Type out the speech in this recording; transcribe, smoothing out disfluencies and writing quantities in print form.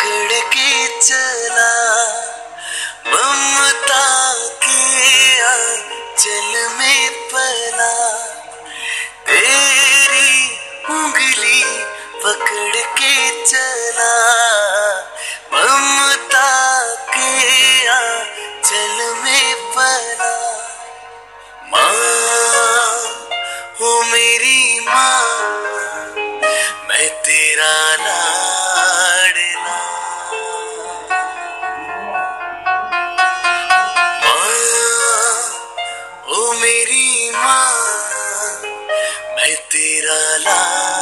पकड़ के चला, ममता के आंचल में पला, तेरी उंगली पकड़ के चला, ममता के आंचल में पला। माँ हो मेरी माँ, मैं तेरा लाडला। माँ ओ मेरी माँ, मैं तेरा लाडला।